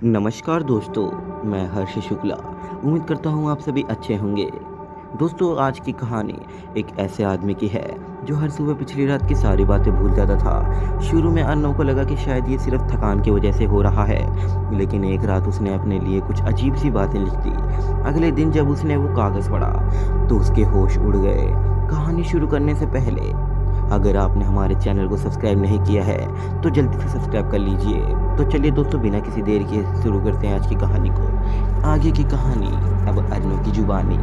नमस्कार दोस्तों, मैं हर्ष शुक्ला। उम्मीद करता हूँ आप सभी अच्छे होंगे। दोस्तों, आज की कहानी एक ऐसे आदमी की है जो हर सुबह पिछली रात की सारी बातें भूल जाता था। शुरू में अर्नव को लगा कि शायद ये सिर्फ थकान की वजह से हो रहा है, लेकिन एक रात उसने अपने लिए कुछ अजीब सी बातें लिख दी। अगले दिन जब उसने वो कागज़ पढ़ा तो उसके होश उड़ गए। कहानी शुरू करने से पहले अगर आपने हमारे चैनल को सब्सक्राइब नहीं किया है तो जल्दी से सब्सक्राइब कर लीजिए। तो चलिए दोस्तों, बिना किसी देर के शुरू करते हैं आज की कहानी को। आगे की कहानी अब अर्नव की जुबानी।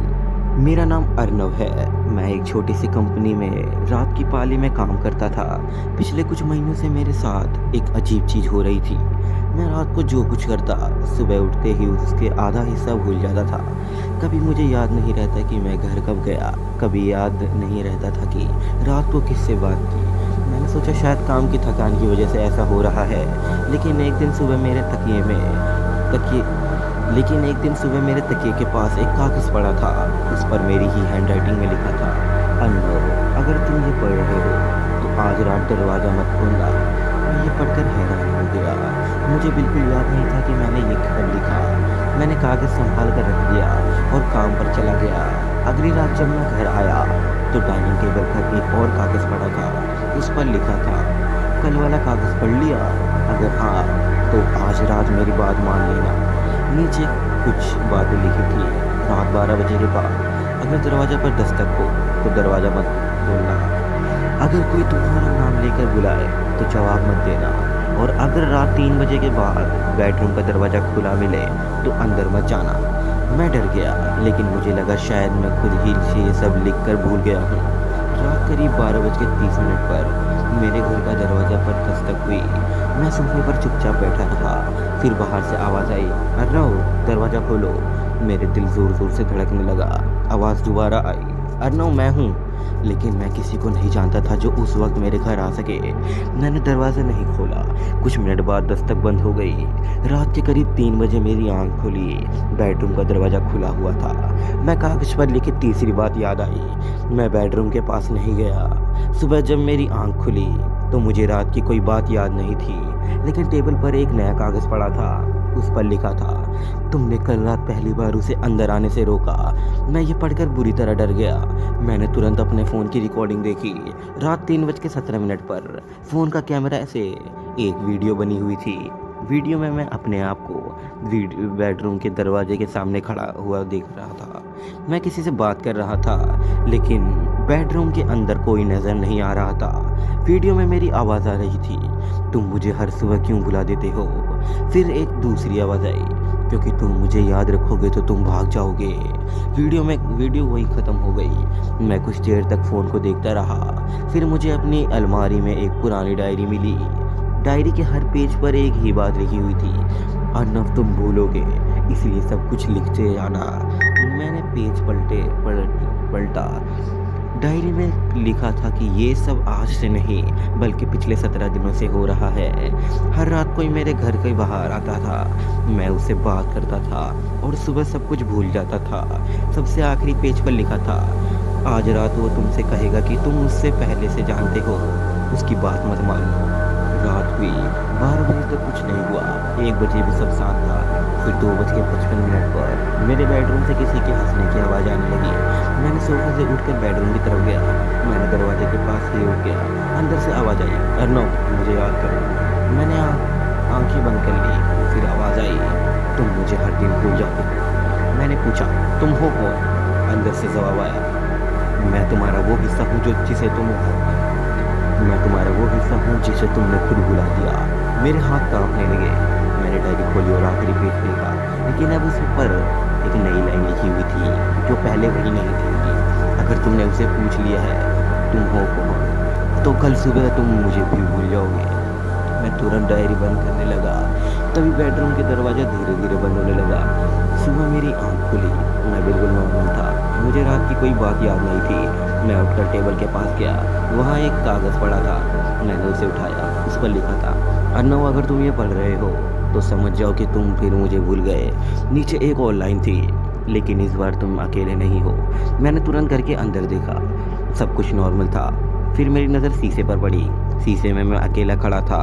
मेरा नाम अर्नव है। मैं एक छोटी सी कंपनी में रात की पाली में काम करता था। पिछले कुछ महीनों से मेरे साथ एक अजीब चीज़ हो रही थी। मैं रात को जो कुछ करता, सुबह उठते ही उसके आधा हिस्सा भूल जाता था। कभी मुझे याद नहीं रहता कि मैं घर कब गया, कभी याद नहीं रहता था कि रात को किससे बात की। मैंने सोचा शायद काम की थकान की वजह से ऐसा हो रहा है, लेकिन एक दिन सुबह मेरे तकिए के पास एक कागज़ पड़ा था। उस पर मेरी ही हैंडराइटिंग में लिखा था, अर्नव, अगर तुम ये पढ़ रहे हो तो आज रात दरवाज़ा मत खोलना। मैं ये पढ़कर हैरान हो गया। मुझे बिल्कुल याद नहीं था कि मैंने ये कब लिखा। मैंने कागज़ संभाल कर रख दिया और काम पर चला गया। अगली रात जब मैं घर आया तो डाइनिंग टेबल पर एक और कागज़ पड़ा था। उस पर लिखा था, कल वाला कागज़ पढ़ लिया? अगर हाँ तो आज रात मेरी बात मान लेना। नीचे कुछ बातें लिखी थी, रात 12 बजे के बाद अगर दरवाज़ा पर दस्तक हो तो दरवाज़ा मत खोलना। अगर कोई तुम्हारा नाम लेकर बुलाए तो जवाब मत देना। और अगर रात 3 बजे के बाद बेडरूम का दरवाज़ा खुला मिले तो अंदर मत जाना। मैं डर गया, लेकिन मुझे लगा शायद मैं खुद ही ये सब लिख कर भूल गया हूँ। रात करीब 12:30 पर मेरे घर का दरवाज़ा पर दस्तक हुई। मैं सोफे पर चुपचाप बैठा रहा। फिर बाहर से आवाज़ आई, अर्नव, दरवाज़ा खोलो। मेरे दिल ज़ोर ज़ोर से धड़कने लगा। आवाज़ दोबारा आई, अर्नव, मैं हूँ। लेकिन मैं किसी को नहीं जानता था जो उस वक्त मेरे घर आ सके। मैंने दरवाज़ा नहीं खोला। कुछ मिनट बाद दस्तक बंद हो गई। रात के करीब 3 बजे मेरी आंख खुली। बेडरूम का दरवाज़ा खुला हुआ था। मैं कागज़ पर लिखी तीसरी बात याद आई। मैं बेडरूम के पास नहीं गया। सुबह जब मेरी आंख खुली तो मुझे रात की कोई बात याद नहीं थी, लेकिन टेबल पर एक नया कागज़ पड़ा था। उस पर लिखा था, तुमने कल रात पहली बार उसे अंदर आने से रोका। मैं ये पढ़कर बुरी तरह डर गया। मैंने तुरंत अपने फ़ोन की रिकॉर्डिंग देखी। रात 3:17 पर फ़ोन का कैमरा से एक वीडियो बनी हुई थी। वीडियो में मैं अपने आप को बेडरूम के दरवाजे के सामने खड़ा हुआ देख रहा था। मैं किसी से बात कर रहा था, लेकिन बेडरूम के अंदर कोई नज़र नहीं आ रहा था। वीडियो में मेरी आवाज़ आ रही थी, तुम मुझे हर सुबह क्यों भुला देते हो? फिर एक दूसरी आवाज़ आई, क्योंकि तुम मुझे याद रखोगे तो तुम भाग जाओगे। वीडियो वहीं ख़त्म हो गई। मैं कुछ देर तक फ़ोन को देखता रहा। फिर मुझे अपनी अलमारी में एक पुरानी डायरी मिली। डायरी के हर पेज पर एक ही बात लिखी हुई थी, अर्नव, तुम भूलोगे, इसलिए सब कुछ लिखते जाना। मैंने पेज पलटा। डायरी में लिखा था कि ये सब आज से नहीं बल्कि पिछले 17 दिनों से हो रहा है। हर रात कोई मेरे घर के बाहर आता था। मैं उससे बात करता था और सुबह सब कुछ भूल जाता था। सबसे आखिरी पेज पर लिखा था, आज रात वो तुमसे कहेगा कि तुम उससे पहले से जानते हो, उसकी बात मत मानो। रात हुई, 12 बजे तक कुछ नहीं हुआ। 1 बजे भी सब शांत था। फिर 2:55 पर मेरे बेडरूम से किसी के हंसने की आवाज़ आने लगी। मैंने सोफे से उठकर बेडरूम की तरफ गया। मैंने दरवाजे के पास ही रुक गया। अंदर से आवाज़ आई, अर्नव, मुझे याद करो। मैंने आंखें बंद कर ली। फिर आवाज़ आई, तुम मुझे हर दिन भूल जाते हो। मैंने पूछा, तुम हो कौन? अंदर से जवाब आया, मैं तुम्हारा वो हिस्सा हूँ जिसे तुमने खुद भुला दिया। मेरे हाथ कांपने लगे। मैंने डायरी खोली और आखिरी पेज देखा, लेकिन अब उस पर एक नई लाइन लिखी हुई थी जो पहले वही नहीं थी। अगर तुमने उसे पूछ लिया है तुम हो कौन, तो कल सुबह तुम मुझे भी भूल जाओगे। मैं तुरंत डायरी बंद करने लगा। तभी बेडरूम के दरवाज़ा धीरे धीरे बंद होने लगा। सुबह मेरी आंख खुली। मैं बिल्कुल नॉर्मल था। मुझे रात की कोई बात याद नहीं थी। मैं उठकर टेबल के पास गया। वहाँ एक कागज़ पड़ा था। मैंने उसे उठाया। उस पर लिखा था, अर्नव, अगर तुम ये पढ़ रहे हो तो समझ जाओ कि तुम फिर मुझे भूल गए। नीचे एक और लाइन थी, लेकिन इस बार तुम अकेले नहीं हो। मैंने तुरंत करके अंदर देखा। सब कुछ नॉर्मल था। फिर मेरी नज़र शीशे पर पड़ी। शीशे में मैं अकेला खड़ा था,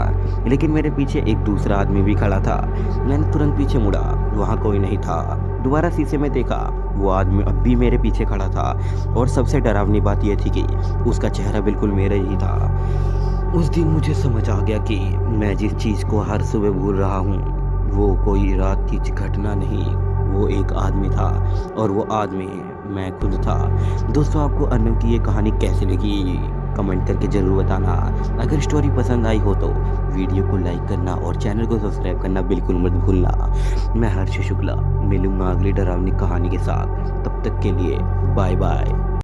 लेकिन मेरे पीछे एक दूसरा आदमी भी खड़ा था। मैंने तुरंत पीछे मुड़ा, वहाँ कोई नहीं था। दोबारा शीशे में देखा, वो आदमी अब भी मेरे पीछे खड़ा था और सबसे डरावनी बात यह थी कि उसका चेहरा बिल्कुल मेरा ही था। उस दिन मुझे समझ आ गया कि मैं जिस चीज़ को हर सुबह भूल रहा हूँ वो कोई रात की घटना नहीं, वो एक आदमी था और वो आदमी मैं खुद था। दोस्तों, आपको अन्नू की ये कहानी कैसी लगी कमेंट करके ज़रूर बताना। अगर स्टोरी पसंद आई हो तो वीडियो को लाइक करना और चैनल को सब्सक्राइब करना बिल्कुल मत भूलना। मैं हर्ष शुक्ला मिलूंगा अगली डरावनी कहानी के साथ। तब तक के लिए बाय बाय।